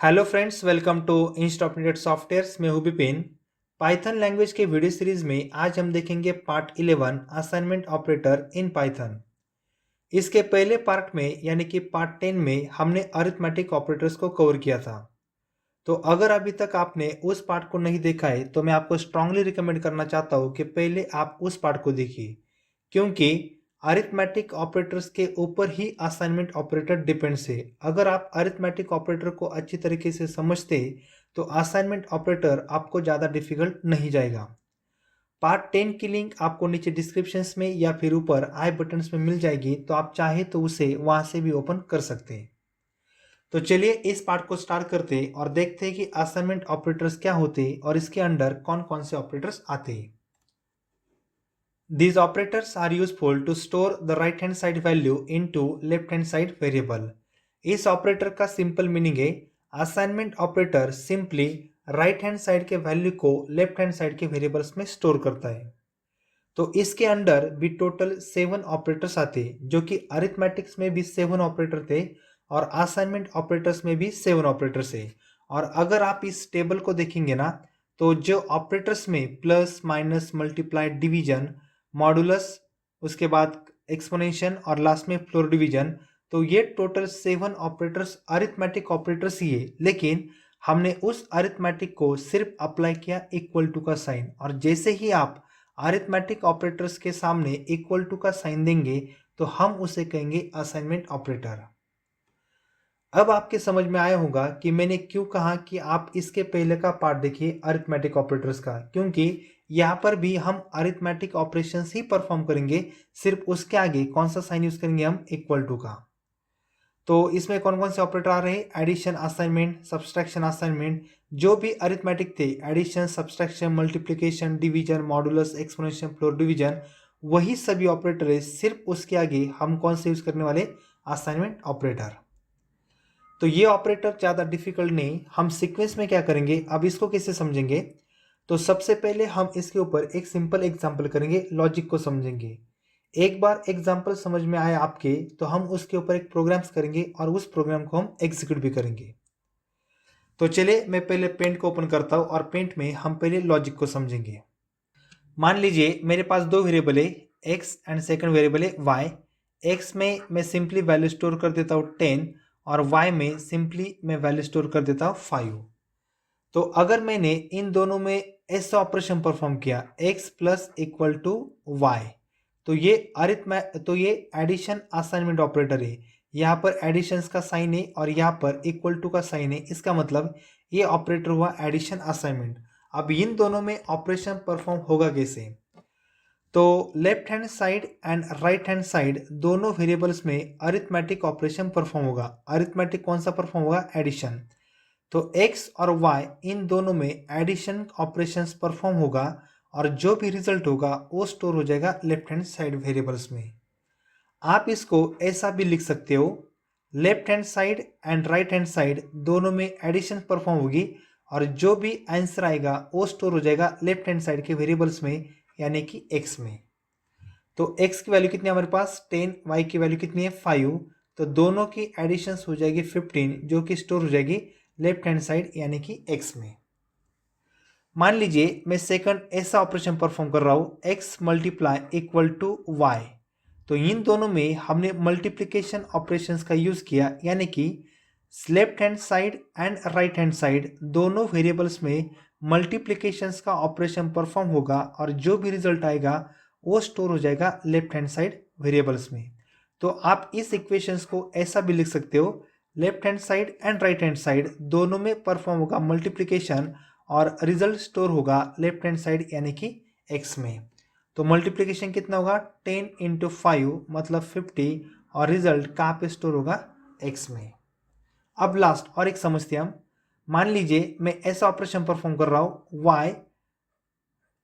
Hello friends, welcome to इंस्टॉपनेटेड softwares. मैं हूं विपिन। पाइथन लैंग्वेज के वीडियो सीरीज में आज हम देखेंगे part 11 assignment operator in Python. इसके पहले पार्ट में यानी कि पार्ट 10 में हमने अरिथमेटिक ऑपरेटर्स को कवर किया था। तो अगर अभी तक आपने उस पार्ट को नहीं देखा है तो मैं आपको स्ट्रांगली रिकमेंड करना चाहता हूं कि पहले आप उस पार्ट को देखिए, क्योंकि अरिथमेटिक ऑपरेटर्स के ऊपर ही असाइनमेंट ऑपरेटर डिपेंड्स है। अगर आप अरिथमेटिक ऑपरेटर को अच्छी तरीके से समझते तो असाइनमेंट ऑपरेटर आपको ज़्यादा डिफिकल्ट नहीं जाएगा। पार्ट 10 की लिंक आपको नीचे डिस्क्रिप्शंस में या फिर ऊपर आई बटन्स में मिल जाएगी, तो आप चाहे तो उसे वहां से भी ओपन कर सकते हैं। तो चलिए इस पार्ट को स्टार्ट करते हैं और देखते हैं कि असाइनमेंट ऑपरेटर्स क्या होते हैं और इसके अंडर कौन कौन से ऑपरेटर्स आते हैं। These operators are useful to store the right hand side value into left hand side variable. इस ऑपरेटर का सिंपल मीनिंग है assignment operator simply write hand side के वैल्यू को लेफ्ट हैंड साइड के वेरिएबल्स में store करता है। तो इसके अंडर भी टोटल 7 ऑपरेटर्स आते हैं, जो कि अरिथमेटिक्स में भी 7 ऑपरेटर थे और असाइनमेंट ऑपरेटर्स में भी 7 ऑपरेटर्स है। और अगर आप इस टेबल को देखेंगे ना, तो जो ऑपरेटर्स में plus minus multiply division modulus, उसके बाद एक्सपोनेंशियल और लास्ट में फ्लोर डिवीजन, तो ये टोटल 7 ऑपरेटर्स अरिथमेटिक ऑपरेटर्स ही है। लेकिन हमने उस अरिथमेटिक को सिर्फ अप्लाई किया इक्वल टू का साइन, और जैसे ही आप अरिथमेटिक ऑपरेटर्स के सामने इक्वल टू का साइन देंगे तो हम उसे कहेंगे असाइनमेंट ऑपरेटर। अब आपके समझ में आया होगा कि मैंने क्यों कहा कि आप इसके पहले का पार्ट देखिए अरिथमेटिक ऑपरेटर्स का, क्योंकि यहाँ पर भी हम अरिथमेटिक ऑपरेशंस ही परफॉर्म करेंगे, सिर्फ उसके आगे कौन सा साइन यूज करेंगे हम, इक्वल टू का। तो इसमें कौन कौन से ऑपरेटर आ रहे हैं, एडिशन असाइनमेंट, सब्सट्रैक्शन असाइनमेंट, जो भी अरिथमेटिक थे addition subtraction multiplication division modulus exponential floor division, वही सभी ऑपरेटर है, सिर्फ उसके आगे हम कौन से यूज करने वाले, असाइनमेंट ऑपरेटर। तो ये ऑपरेटर ज़्यादा डिफिकल्ट नहीं, हम सीक्वेंस में क्या करेंगे, अब इसको कैसे समझेंगे। तो सबसे पहले हम इसके ऊपर एक सिंपल एग्जांपल करेंगे, लॉजिक को समझेंगे। एक बार एग्जांपल समझ में आया आपके तो हम उसके ऊपर एक प्रोग्राम्स करेंगे और उस प्रोग्राम को हम एग्जीक्यूट भी करेंगे। तो चलिए मैं पहले पेंट को ओपन करता हूँ और पेंट में हम पहले लॉजिक को समझेंगे। मान लीजिए मेरे पास दो वेरिएबल है एक्स एंड सेकंड वेरिएबल है वाई। एक्स में मैं सिंपली वैल्यू स्टोर कर देता हूँ 10 और वाई में सिंपली मैं वैल्यू स्टोर कर देता हूँ 5। तो अगर मैंने इन दोनों में ऐसा ऑपरेशन परफॉर्म किया x plus equal to Y, तो ये एडिशन असाइनमेंट ऑपरेटर है। यहाँ पर एडिशंस का साइन है और यहाँ पर इक्वल टू का साइन है, इसका मतलब ये ऑपरेटर हुआ एडिशन असाइनमेंट। अब इन दोनों में ऑपरेशन परफॉर्म होगा कैसे, तो left hand side and right hand side दोनों वेरिएबल्स में अरिथमेटिक ऑपरेशन परफॉर्म होगा। अरिथमेटिक कौन सा परफॉर्म होगा, एडिशन। तो x और y इन दोनों में एडिशन ऑपरेशंस परफॉर्म होगा और जो भी रिजल्ट होगा वो स्टोर हो जाएगा लेफ्ट हैंड साइड वेरिएबल्स में। आप इसको ऐसा भी लिख सकते हो, left hand side and right hand side दोनों में एडिशन परफॉर्म होगी और जो भी आंसर आएगा वो स्टोर हो जाएगा लेफ्ट हैंड साइड के वेरिएबल्स में, यानी कि x में। तो x की वैल्यू कितनी है हमारे पास 10, y की वैल्यू कितनी है 5, तो दोनों की एडिशन हो जाएगी 15, जो कि स्टोर हो जाएगी लेफ्ट हैंड साइड यानी कि x में। मान लीजिए मैं सेकंड ऐसा ऑपरेशन परफॉर्म कर रहा हूं x multiply equal to Y. तो इन दोनों में हमने मल्टीप्लिकेशन ऑपरेशंस का यूज किया, यानी कि left hand side and right hand side दोनों वेरिएबल्स में मल्टीप्लिकेशंस का ऑपरेशन परफॉर्म होगा और जो भी रिजल्ट आएगा वो स्टोर हो जाएगा लेफ्ट हैंड साइड वेरिएबल्स में। तो आप इस इक्वेशंस को ऐसा भी लिख सकते हो, left hand side and right hand side दोनों में परफॉर्म होगा मल्टीप्लिकेशन और रिजल्ट स्टोर होगा लेफ्ट हैंड साइड यानी कि x में। तो मल्टीप्लिकेशन कितना होगा 10 इंटू 5 मतलब 50 और रिजल्ट कहाँ पे स्टोर होगा, x में। अब लास्ट और एक समझते हैं हम। मान लीजिए मैं ऐसा ऑपरेशन परफॉर्म कर रहा हूँ y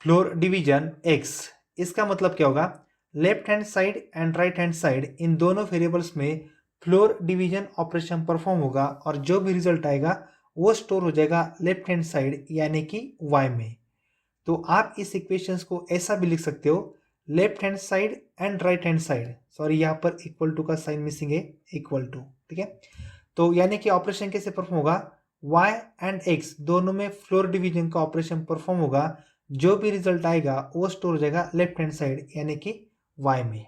फ्लोर डिवीजन x। इसका मतलब क्या होगा, left hand side and right hand side इन दोनों वेरिएबल्स में फ्लोर डिवीजन ऑपरेशन परफॉर्म होगा और जो भी रिजल्ट आएगा वो स्टोर हो जाएगा लेफ्ट हैंड साइड यानी कि y में। तो आप इस इक्वेशंस को ऐसा भी लिख सकते हो, left hand side and right hand side, sorry यहाँ पर इक्वल टू का साइन मिसिंग है, इक्वल टू, ठीक है। तो यानी कि ऑपरेशन कैसे परफॉर्म होगा, y एंड x दोनों में फ्लोर डिवीजन का ऑपरेशन परफॉर्म होगा, जो भी रिजल्ट आएगा वो स्टोर हो जाएगा लेफ्ट हैंड साइड यानी कि y में।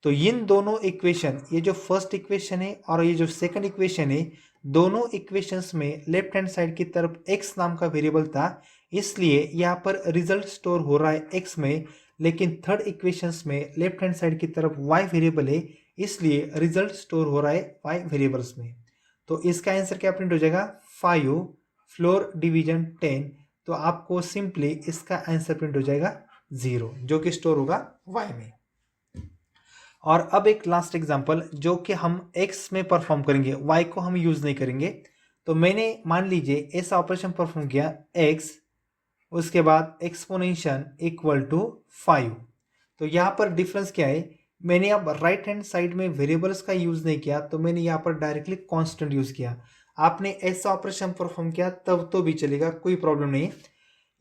तो इन दोनों इक्वेशन, ये जो फर्स्ट इक्वेशन है और ये जो सेकंड इक्वेशन है, दोनों इक्वेशंस में लेफ्ट हैंड साइड की तरफ x नाम का वेरिएबल था, इसलिए यहाँ पर रिजल्ट स्टोर हो रहा है x में, लेकिन थर्ड इक्वेशंस में लेफ्ट हैंड साइड की तरफ y वेरिएबल है, इसलिए रिजल्ट स्टोर हो रहा है y वेरिएबल्स में। तो इसका आंसर क्या प्रिंट हो जाएगा 5 फ्लोर डिवीजन 10। तो आपको सिंपली इसका आंसर प्रिंट हो जाएगा 0, जो कि स्टोर होगा y में। और अब एक लास्ट एग्जांपल जो कि हम x में परफॉर्म करेंगे, y को हम यूज नहीं करेंगे। तो मैंने मान लीजिए ऐसा ऑपरेशन परफॉर्म किया x, उसके बाद एक्सपोनेंशियल इक्वल टू 5। तो यहाँ पर डिफरेंस क्या है, मैंने अब राइट हैंड साइड में वेरिएबल्स का यूज नहीं किया, तो मैंने यहाँ पर डायरेक्टली कांस्टेंट यूज किया। आपने ऐसा ऑपरेशन परफॉर्म किया तब तो भी चलेगा, कोई प्रॉब्लम नहीं।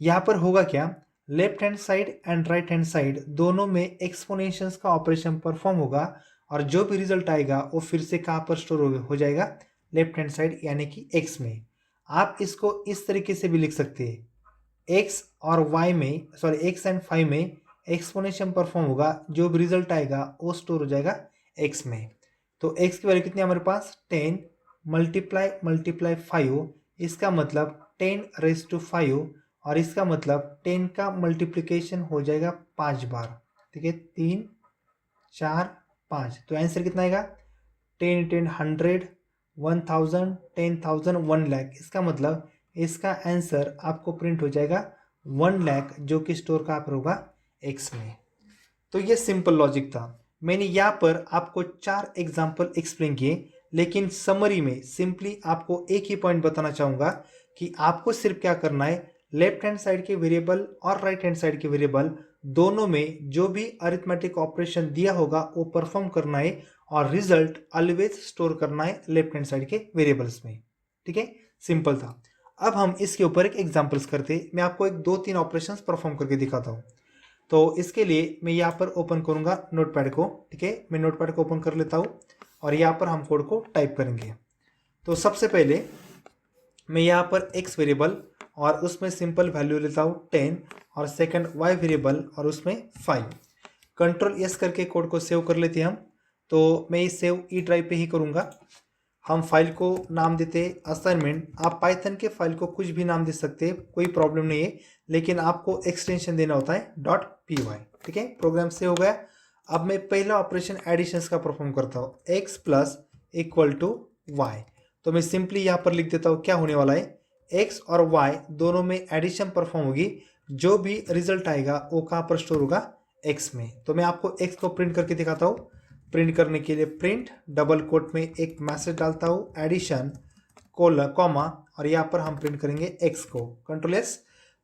यहाँ पर होगा क्या, left hand side and right hand side दोनों में एक्सपोनेंशियल्स का ऑपरेशन परफॉर्म होगा, और जो भी रिजल्ट आएगा वो फिर से कहाँ पर स्टोर हो जाएगा, लेफ्ट हैंड साइड यानी कि x में। आप इसको इस तरीके से भी लिख सकते हैं, x और y में, सॉरी x एंड 5 में एक्सपोनेंशियल परफॉर्म होगा, जो भी रिजल्ट आएगा वो स्टोर हो जाएगा x में। तो x की वैल्यू कितनी है हमारे पास, 10 मल्टीप्लाई 5, इसका मतलब 10⁵, और इसका मतलब 10 का मल्टीप्लिकेशन हो जाएगा 5 बार। ठीक है, 3 4 5। तो आंसर कितना आएगा, 10 10 100 1000 10,000 1 लाख। इसका मतलब इसका आंसर आपको प्रिंट हो जाएगा 1 लाख, जो कि स्टोर कहाँ पर होगा, x में। तो ये सिंपल लॉजिक था। मैंने यहाँ पर आपको 4 एग्जाम्पल एक्सप्लेन किए, लेकिन समरी में सिंपली आपको एक ही पॉइंट बताना चाहूँगा कि आपको सिर्फ क्या करना है, लेफ्ट हैंड साइड के वेरिएबल और राइट हैंड साइड के वेरिएबल दोनों में जो भी अरिथमेटिक ऑपरेशन दिया होगा वो परफॉर्म करना है, और रिजल्ट ऑलवेज स्टोर करना है लेफ्ट हैंड साइड के वेरिएबल्स में। ठीक है, सिंपल था। अब हम इसके ऊपर एक एग्जांपल्स करते, मैं आपको एक 2-3 ऑपरेशंस परफॉर्म करके दिखाता हूँ। तो इसके लिए मैं यहाँ पर ओपन करूँगा नोटपैड को। ठीक है, मैं नोटपैड को ओपन कर लेता हूँ और यहाँ पर हम कोड को टाइप करेंगे। तो सबसे पहले मैं यहाँ पर x वेरिएबल और उसमें सिंपल वैल्यू लेता हूँ 10, और सेकंड y वेरिएबल और उसमें 5। कंट्रोल एस करके कोड को सेव कर लेते हैं हम। तो मैं इस सेव ई ड्राइव पे ही करूँगा। हम फाइल को नाम देते असाइनमेंट। आप पाइथन के फाइल को कुछ भी नाम दे सकते हैं, कोई प्रॉब्लम नहीं है, लेकिन आपको एक्सटेंशन देना होता है .py। ठीक है, प्रोग्राम सेव हो गया। अब मैं पहला ऑपरेशन एडिशंस का परफॉर्म करता हूँ, x plus equal to y। तो मैं सिंपली यहाँ पर लिख देता हूँ क्या होने वाला है, x और y दोनों में एडिशन परफॉर्म होगी, जो भी रिजल्ट आएगा वो कहाँ पर स्टोर होगा, x में। तो मैं आपको x को प्रिंट करके दिखाता हूँ। प्रिंट करने के लिए प्रिंट डबल कोट में एक मैसेज डालता हूँ, एडिशन कॉमा, और यहाँ पर हम प्रिंट करेंगे x को, कंट्रोल एस।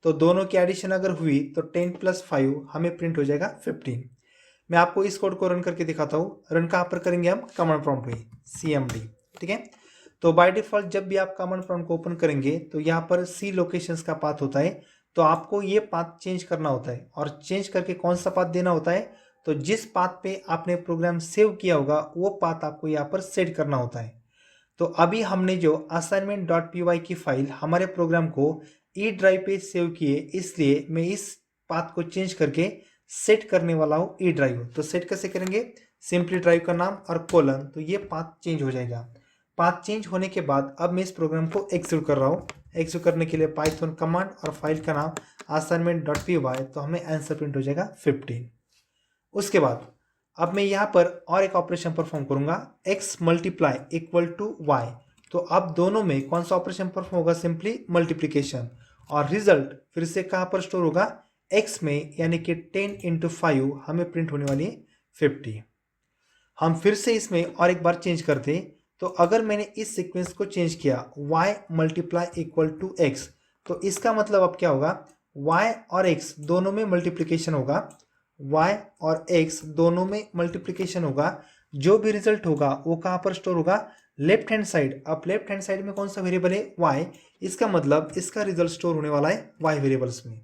तो दोनों की एडिशन अगर हुई तो 10 + 5 हमें प्रिंट हो जाएगा 15। मैं आपको इस कोड को रन करके दिखाता हूँ। रन कहाँ पर करेंगे हम, कमांड प्रॉम्प्ट में cmd। ठीक है, तो बाय डिफॉल्ट जब भी आप कमांड प्रॉम्प्ट को ओपन करेंगे तो यहाँ पर सी लोकेशंस का पाथ होता है, तो आपको ये पाथ चेंज करना होता है। और चेंज करके कौन सा पाथ देना होता है, तो जिस पाथ पे आपने प्रोग्राम सेव किया होगा वो पाथ आपको यहाँ पर सेट करना होता है। तो अभी हमने जो assignment.py की फाइल हमारे प्रोग्राम को ई ड्राइव पे सेव किए, इसलिए मैं इस पाथ को चेंज करके सेट करने वाला हूँ ई ड्राइव। तो सेट कैसे करेंगे, सिंपली ड्राइव का नाम और कोलन, तो ये पाथ चेंज हो जाएगा। पाथ चेंज होने के बाद अब मैं इस प्रोग्राम को एग्जीक्यूट कर रहा हूँ। एग्जीक्यूट करने के लिए पाइथन कमांड और फाइल का नाम assignment.py, तो हमें आंसर प्रिंट हो जाएगा 15। उसके बाद अब मैं यहाँ पर और एक ऑपरेशन परफॉर्म करूंगा, x multiply equal to y। तो अब दोनों में कौन सा ऑपरेशन परफॉर्म होगा, सिंपली मल्टीप्लिकेशन, और रिजल्ट फिर से कहाँ पर स्टोर होगा, x में, यानी कि 10 × 5 हमें प्रिंट होने वाली है 50। हम फिर से इसमें और एक बार चेंज करते, तो अगर मैंने इस सीक्वेंस को चेंज किया y multiply equal to x, तो इसका मतलब अब क्या होगा, y और x दोनों में मल्टीप्लिकेशन होगा, y और x दोनों में मल्टीप्लिकेशन होगा, जो भी रिजल्ट होगा वो कहाँ पर स्टोर होगा, लेफ्ट हैंड साइड। अब लेफ्ट हैंड साइड में कौन सा वेरिएबल है, y, इसका मतलब इसका रिजल्ट स्टोर होने वाला है y वेरिएबल्स में।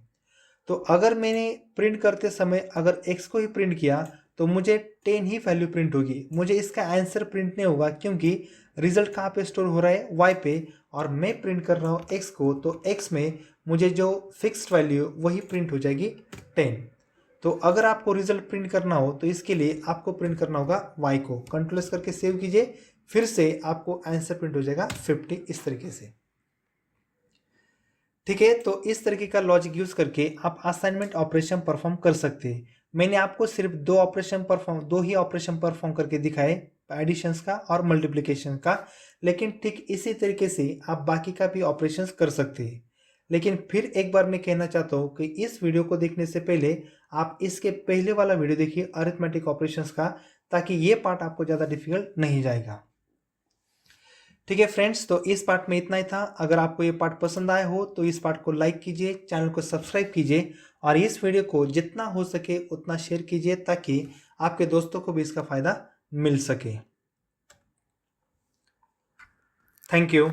तो अगर मैंने प्रिंट करते समय अगर x को ही प्रिंट किया तो मुझे 10 ही वैल्यू प्रिंट होगी, मुझे इसका आंसर प्रिंट नहीं होगा क्योंकि रिजल्ट कहाँ पे स्टोर हो रहा है, y पे, और मैं प्रिंट कर रहा हूँ x को, तो x में मुझे जो फिक्स्ड वैल्यू वही प्रिंट हो जाएगी 10। तो अगर आपको रिजल्ट प्रिंट करना हो तो इसके लिए आपको प्रिंट करना होगा y को, कंट्रोल एस करके सेव कीजिए, फिर से आपको आंसर प्रिंट हो जाएगा 50 इस तरीके से। ठीक है, तो इस तरीके का लॉजिक यूज करके आप असाइनमेंट ऑपरेशन परफॉर्म कर सकते हैं। मैंने आपको सिर्फ दो ही ऑपरेशन परफॉर्म करके दिखाए, एडिशंस का और मल्टीप्लिकेशन का, लेकिन ठीक इसी तरीके से आप बाकी का भी ऑपरेशंस कर सकते हैं। लेकिन फिर एक बार मैं कहना चाहता हूँ कि इस वीडियो को देखने से पहले आप इसके पहले वाला वीडियो देखिए अरिथमेटिक ऑपरेशंस का, ताकि ये पार्ट आपको ज़्यादा डिफिकल्ट नहीं जाएगा। ठीक है फ्रेंड्स, तो इस पार्ट में इतना ही था। अगर आपको ये पार्ट पसंद आया हो तो इस पार्ट को लाइक कीजिए, चैनल को सब्सक्राइब कीजिए और इस वीडियो को जितना हो सके उतना शेयर कीजिए ताकि आपके दोस्तों को भी इसका फायदा मिल सके। Thank you.